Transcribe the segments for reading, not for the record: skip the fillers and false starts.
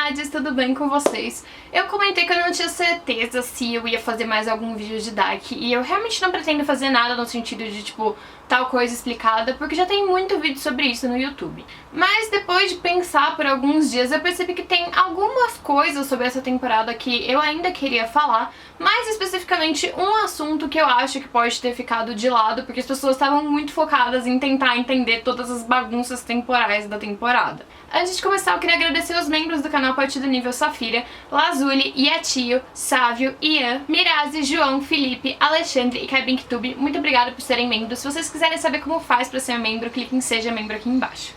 comadres, tudo bem com vocês? Eu comentei que eu não tinha certeza se eu ia fazer mais algum vídeo de Dark e eu realmente não pretendo fazer nada no sentido de, tipo, tal coisa explicada, porque já tem muito vídeo sobre isso no YouTube. Mas depois de pensar por alguns dias, eu percebi que tem algumas coisas sobre essa temporada que eu ainda queria falar, mais especificamente um assunto que eu acho que pode ter ficado de lado, porque as pessoas estavam muito focadas em tentar entender todas as bagunças temporais da temporada. Antes de começar, eu queria agradecer os membros do canal a partir do nível Safira, Lazuli, Iatio, Sávio, Ian, Mirazi, João, Felipe, Alexandre e KaiBinktube. Muito obrigada por serem membros. Se vocês quiserem saber como faz pra ser membro, clique em Seja Membro aqui embaixo.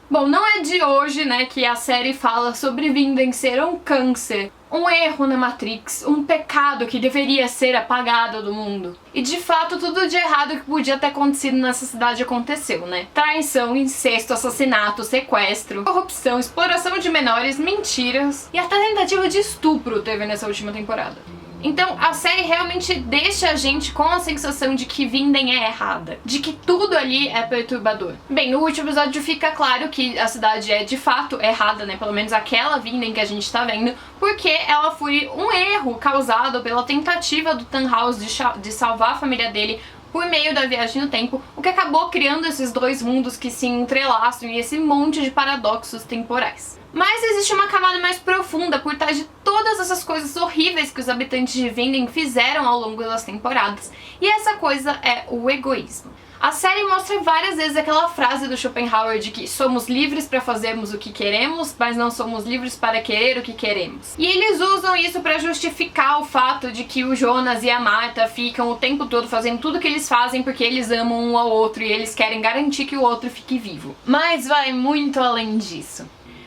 Bom, não é de hoje, né, que a série fala sobre Vinden ser um câncer, um erro na Matrix, um pecado que deveria ser apagado do mundo. E de fato, tudo de errado que podia ter acontecido nessa cidade aconteceu, né? Traição, incesto, assassinato, sequestro, corrupção, exploração de menores, mentiras e até tentativa de estupro teve nessa última temporada. Então a série realmente deixa a gente com a sensação de que Vinden é errada, de que tudo ali é perturbador. Bem, no último episódio fica claro que a cidade é de fato errada, né, pelo menos aquela Vinden que a gente tá vendo, porque ela foi um erro causado pela tentativa do Tannhaus de salvar a família dele por meio da viagem no tempo, o que acabou criando esses dois mundos que se entrelaçam e esse monte de paradoxos temporais. Mas existe uma camada mais profunda por trás de todas essas coisas horríveis que os habitantes de Vinden fizeram ao longo das temporadas, e essa coisa é o egoísmo. A série mostra várias vezes aquela frase do Schopenhauer de que somos livres para fazermos o que queremos, mas não somos livres para querer o que queremos. E eles usam isso para justificar o fato de que o Jonas e a Martha ficam o tempo todo fazendo tudo que eles fazem porque eles amam um ao outro e eles querem garantir que o outro fique vivo. Mas vai muito além disso.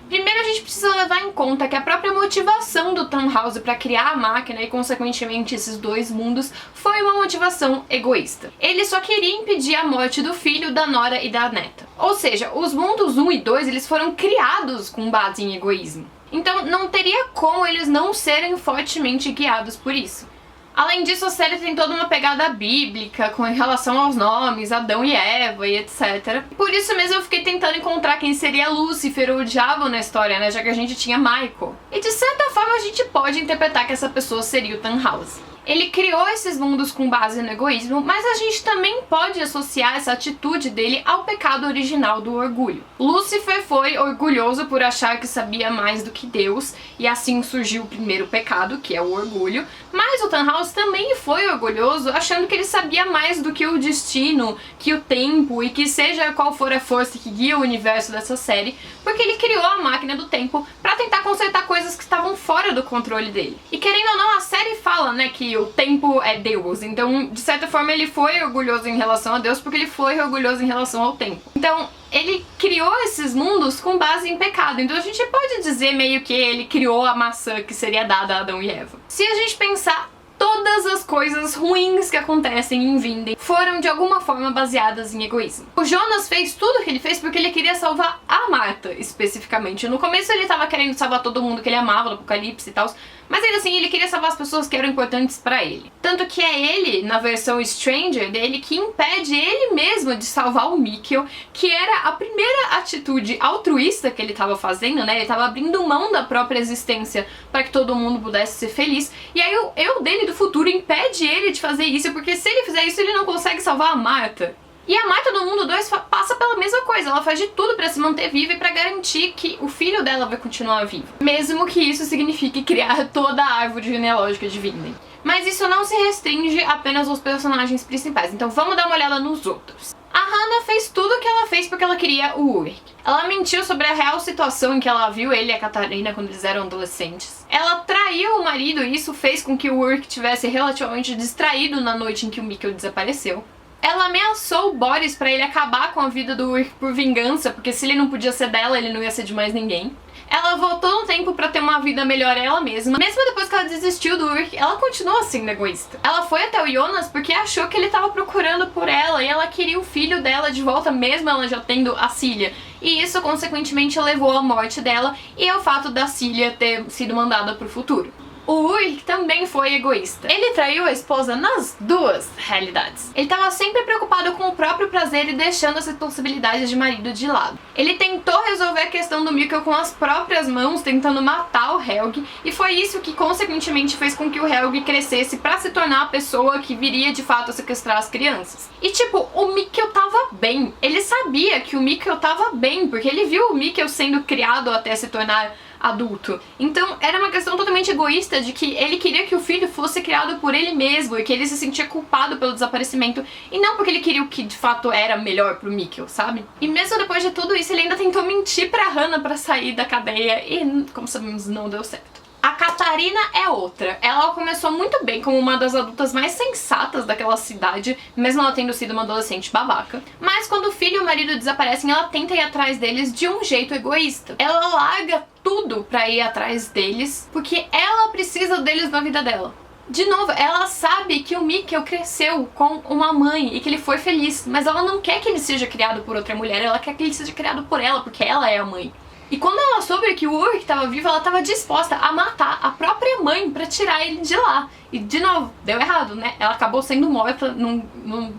Primeiro a gente precisa levar em conta que a própria motivação do Tannhaus para criar a máquina e consequentemente esses dois mundos foi uma motivação egoísta. Ele só queria impedir a morte do filho, da nora e da neta. Ou seja, os mundos 1 e 2 eles foram criados com base em egoísmo. Então não teria como eles não serem fortemente guiados por isso. Além disso, a série tem toda uma pegada bíblica com relação aos nomes, Adão e Eva e etc. Por isso mesmo eu fiquei tentando encontrar quem seria Lúcifer ou o diabo na história, né, já que a gente tinha Michael. E de certa forma a gente pode interpretar que essa pessoa seria o Tannhaus. Ele criou esses mundos com base no egoísmo, mas a gente também pode associar essa atitude dele ao pecado original do orgulho. Lúcifer foi orgulhoso por achar que sabia mais do que Deus, e assim surgiu o primeiro pecado, que é o orgulho, mas o Tannhaus também foi orgulhoso achando que ele sabia mais do que o destino, que o tempo e que seja qual for a força que guia o universo dessa série, porque ele criou a máquina do tempo pra tentar consertar coisas que estavam fora do controle dele. E querendo ou não, a série fala, né, que o tempo é Deus, então de certa forma ele foi orgulhoso em relação a Deus porque ele foi orgulhoso em relação ao tempo. Então ele criou esses mundos com base em pecado, então a gente pode dizer meio que ele criou a maçã que seria dada a Adão e Eva. Se a gente pensar, todas as coisas ruins que acontecem em Vinden foram de alguma forma baseadas em egoísmo. O Jonas fez tudo o que ele fez porque ele queria salvar a Martha, especificamente. No começo ele tava querendo salvar todo mundo que ele amava, do Apocalipse e tal, mas ainda assim ele queria salvar as pessoas que eram importantes pra ele. Tanto que é ele, na versão Stranger dele, que impede ele mesmo de salvar o Mikkel, que era a primeira atitude altruísta que ele tava fazendo, né? Ele tava abrindo mão da própria existência pra que todo mundo pudesse ser feliz. E aí o eu dele do futuro impede ele de fazer isso, porque se ele fizer isso ele não consegue salvar a Martha. E a Martha do mundo 2 passa pela mesma coisa, ela faz de tudo pra se manter viva e pra garantir que o filho dela vai continuar vivo. Mesmo que isso signifique criar toda a árvore genealógica de Vinden. Mas isso não se restringe apenas aos personagens principais, então vamos dar uma olhada nos outros. A Hannah fez tudo o que ela fez porque ela queria o Ulrich. Ela mentiu sobre a real situação em que ela viu ele e a Catarina quando eles eram adolescentes. Ela traiu o marido e isso fez com que o Ulrich tivesse relativamente distraído na noite em que o Mikkel desapareceu. Ela ameaçou o Boris pra ele acabar com a vida do Ulrich por vingança, porque se ele não podia ser dela, ele não ia ser de mais ninguém. Ela voltou no tempo pra ter uma vida melhor ela mesma. Mesmo depois que ela desistiu do Ulrich, ela continuou sendo egoísta. Ela foi até o Jonas porque achou que ele tava procurando por ela e ela queria o filho dela de volta, mesmo ela já tendo a Cilia. E isso, consequentemente, levou à morte dela e ao fato da Cilia ter sido mandada pro futuro. O Ulrich também foi egoísta. Ele traiu a esposa nas duas realidades. Ele estava sempre preocupado com o próprio prazer e deixando as responsabilidades de marido de lado. Ele tentou resolver a questão do Mikkel com as próprias mãos, tentando matar o Helgi, e foi isso que consequentemente fez com que o Helgi crescesse para se tornar a pessoa que viria de fato a sequestrar as crianças. E tipo, o Mikkel tava bem. Ele sabia que o Mikkel tava bem, porque ele viu o Mikkel sendo criado até se tornar adulto. Então era uma questão totalmente egoísta de que ele queria que o filho fosse criado por ele mesmo e que ele se sentia culpado pelo desaparecimento e não porque ele queria o que de fato era melhor pro Mikkel, sabe? E mesmo depois de tudo isso ele ainda tentou mentir pra Hannah pra sair da cadeia e, como sabemos, não deu certo. A Catarina é outra. Ela começou muito bem como uma das adultas mais sensatas daquela cidade, mesmo ela tendo sido uma adolescente babaca. Mas quando o filho e o marido desaparecem, ela tenta ir atrás deles de um jeito egoísta. Ela larga tudo pra ir atrás deles, porque ela precisa deles na vida dela. De novo, ela sabe que o Mikkel cresceu com uma mãe e que ele foi feliz, mas ela não quer que ele seja criado por outra mulher, ela quer que ele seja criado por ela, porque ela é a mãe. E quando ela soube que o Ulrich estava vivo, ela estava disposta a matar a própria mãe pra tirar ele de lá. E, de novo, deu errado, né? Ela acabou sendo morta num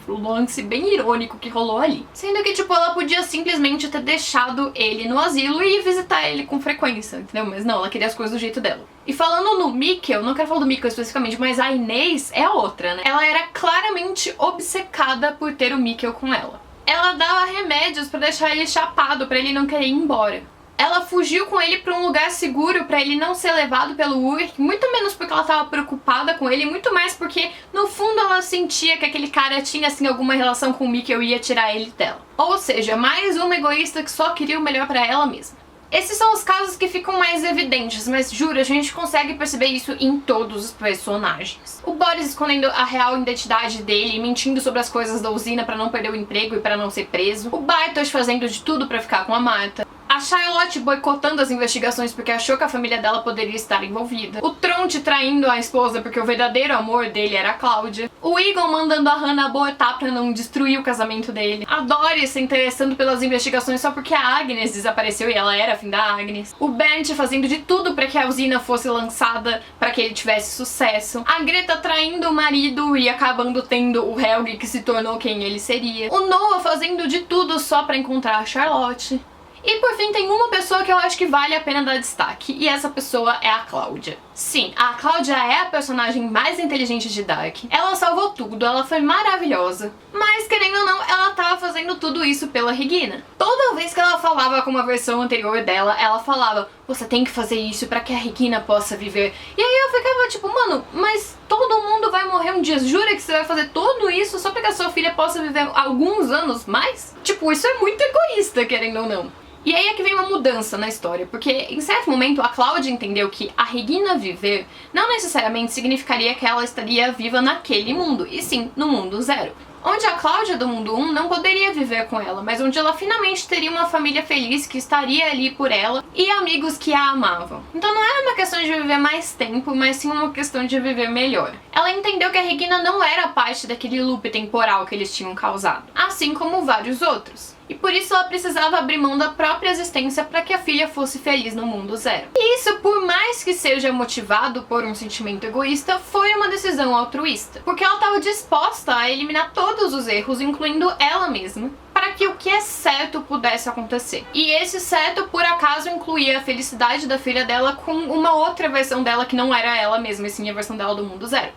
lance bem irônico que rolou ali. Sendo que, tipo, ela podia simplesmente ter deixado ele no asilo e ir visitar ele com frequência, entendeu? Mas não, ela queria as coisas do jeito dela. E falando no Mikkel, não quero falar do Mikkel especificamente, mas a Inês é a outra, né? Ela era claramente obcecada por ter o Mikkel com ela. Ela dava remédios pra deixar ele chapado, pra ele não querer ir embora. Ela fugiu com ele pra um lugar seguro pra ele não ser levado pelo Ulrich, muito menos porque ela tava preocupada com ele, muito mais porque no fundo ela sentia que aquele cara tinha assim alguma relação com o Mikkel e ia tirar ele dela. Ou seja, mais uma egoísta que só queria o melhor pra ela mesma. Esses são os casos que ficam mais evidentes, mas juro, a gente consegue perceber isso em todos os personagens. O Boris escondendo a real identidade dele, mentindo sobre as coisas da usina pra não perder o emprego e pra não ser preso. O Bartosz fazendo de tudo pra ficar com a Marta. A Charlotte boicotando as investigações porque achou que a família dela poderia estar envolvida. O Tronte traindo a esposa porque o verdadeiro amor dele era a Cláudia. O Egon mandando a Hannah abortar pra não destruir o casamento dele. A Doris se interessando pelas investigações só porque a Agnes desapareceu e ela era a fim da Agnes. O Bernd fazendo de tudo pra que a usina fosse lançada pra que ele tivesse sucesso. A Greta traindo o marido e acabando tendo o Helgi que se tornou quem ele seria. O Noah fazendo de tudo só pra encontrar a Charlotte. E por fim tem uma pessoa que eu acho que vale a pena dar destaque, e essa pessoa é a Cláudia. Sim, a Cláudia é a personagem mais inteligente de Dark. Ela salvou tudo, ela foi maravilhosa. Mas, querendo ou não, ela tava fazendo tudo isso pela Regina. Toda vez que ela falava com uma versão anterior dela, ela falava: você tem que fazer isso pra que a Regina possa viver. E aí eu ficava tipo, mano, mas todo mundo vai morrer um dia. Jura que você vai fazer tudo isso só pra que a sua filha possa viver alguns anos mais? Tipo, isso é muito egoísta, querendo ou não. E aí é que vem uma mudança na história, porque em certo momento a Cláudia entendeu que a Regina viver não necessariamente significaria que ela estaria viva naquele mundo, e sim no mundo zero. Onde a Cláudia do mundo 1 não poderia viver com ela, mas onde ela finalmente teria uma família feliz que estaria ali por ela e amigos que a amavam. Então não era uma questão de viver mais tempo, mas sim uma questão de viver melhor. Ela entendeu que a Regina não era parte daquele loop temporal que eles tinham causado, assim como vários outros. E por isso ela precisava abrir mão da própria existência para que a filha fosse feliz no mundo zero. E isso, por mais que seja motivado por um sentimento egoísta, foi uma decisão altruísta. Porque ela estava disposta a eliminar todos os erros, incluindo ela mesma, para que o que é certo pudesse acontecer. E esse certo, por acaso, incluía a felicidade da filha dela com uma outra versão dela que não era ela mesma, e sim a versão dela do mundo zero.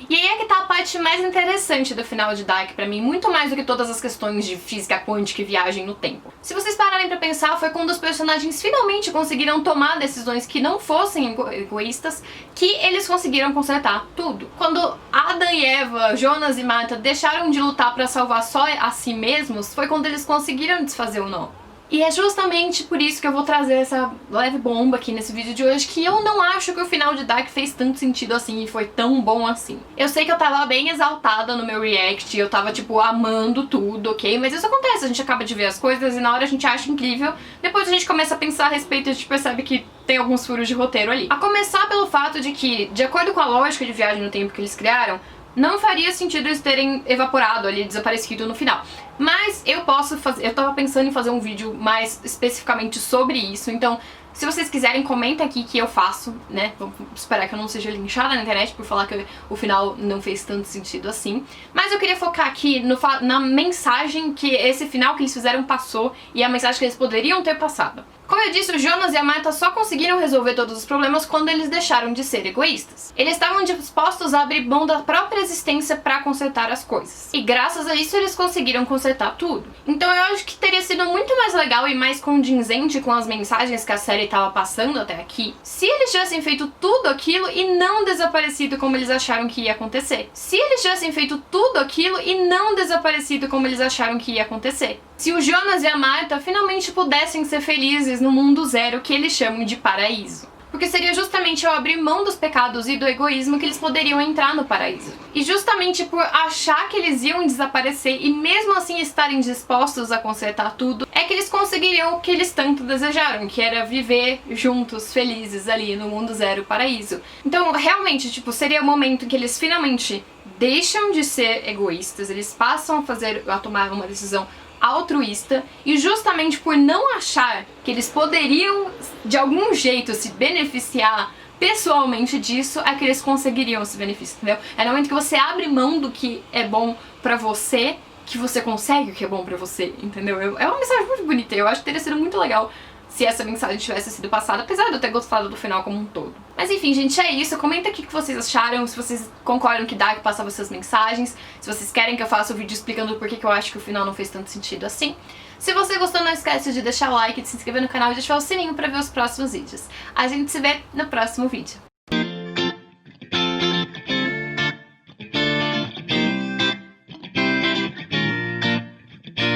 E aí é que tá a parte mais interessante do final de Dark pra mim, muito mais do que todas as questões de física quântica e viagem no tempo. Se vocês pararem pra pensar, foi quando os personagens finalmente conseguiram tomar decisões que não fossem egoístas, que eles conseguiram consertar tudo. Quando Adam e Eva, Jonas e Marta deixaram de lutar pra salvar só a si mesmos, foi quando eles conseguiram desfazer o nó. E é justamente por isso que eu vou trazer essa leve bomba aqui nesse vídeo de hoje, que eu não acho que o final de Dark fez tanto sentido assim e foi tão bom assim. Eu sei que eu tava bem exaltada no meu react, eu tava tipo amando tudo, ok? Mas isso acontece, a gente acaba de ver as coisas e na hora a gente acha incrível, depois a gente começa a pensar a respeito e a gente percebe que tem alguns furos de roteiro ali. A começar pelo fato de que, de acordo com a lógica de viagem no tempo que eles criaram, não faria sentido eles terem evaporado ali, desaparecido no final. Mas eu posso fazer, eu tava pensando em fazer um vídeo mais especificamente sobre isso, então Se vocês quiserem, comenta aqui que eu faço, né? Vamos esperar que eu não seja linchada na internet por falar que o final não fez tanto sentido assim. Mas eu queria focar aqui na mensagem que esse final que eles fizeram passou e a mensagem que eles poderiam ter passado. Como eu disse, o Jonas e a Martha só conseguiram resolver todos os problemas quando eles deixaram de ser egoístas. Eles estavam dispostos a abrir mão da própria existência para consertar as coisas. E graças a isso eles conseguiram consertar tudo. Então eu acho que teria sido muito mais legal e mais condizente com as mensagens que a série estava passando até aqui se eles tivessem feito tudo aquilo e não desaparecido como eles acharam que ia acontecer. Se eles tivessem feito tudo aquilo e não desaparecido como eles acharam que ia acontecer. Se o Jonas e a Martha finalmente pudessem ser felizes no mundo zero que eles chamam de paraíso. Porque seria justamente ao abrir mão dos pecados e do egoísmo que eles poderiam entrar no paraíso. E justamente por achar que eles iam desaparecer e mesmo assim estarem dispostos a consertar tudo, é que eles conseguiriam o que eles tanto desejaram, que era viver juntos, felizes ali no mundo zero paraíso. Então, realmente, seria o momento em que eles finalmente deixam de ser egoístas, eles passam a tomar uma decisão altruísta, e justamente por não achar que eles poderiam de algum jeito se beneficiar pessoalmente disso, é que eles conseguiriam esse benefício, entendeu? É no momento que você abre mão do que é bom pra você que você consegue o que é bom pra você, entendeu? É uma mensagem muito bonita, eu acho que teria sido muito legal se essa mensagem tivesse sido passada, apesar de eu ter gostado do final como um todo. Mas enfim, gente, é isso. Comenta aqui o que vocês acharam, se vocês concordam que Dark passava essas mensagens, se vocês querem que eu faça um vídeo explicando por que eu acho que o final não fez tanto sentido assim. Se você gostou, não esquece de deixar o like, de se inscrever no canal e de ativar o sininho pra ver os próximos vídeos. A gente se vê no próximo vídeo.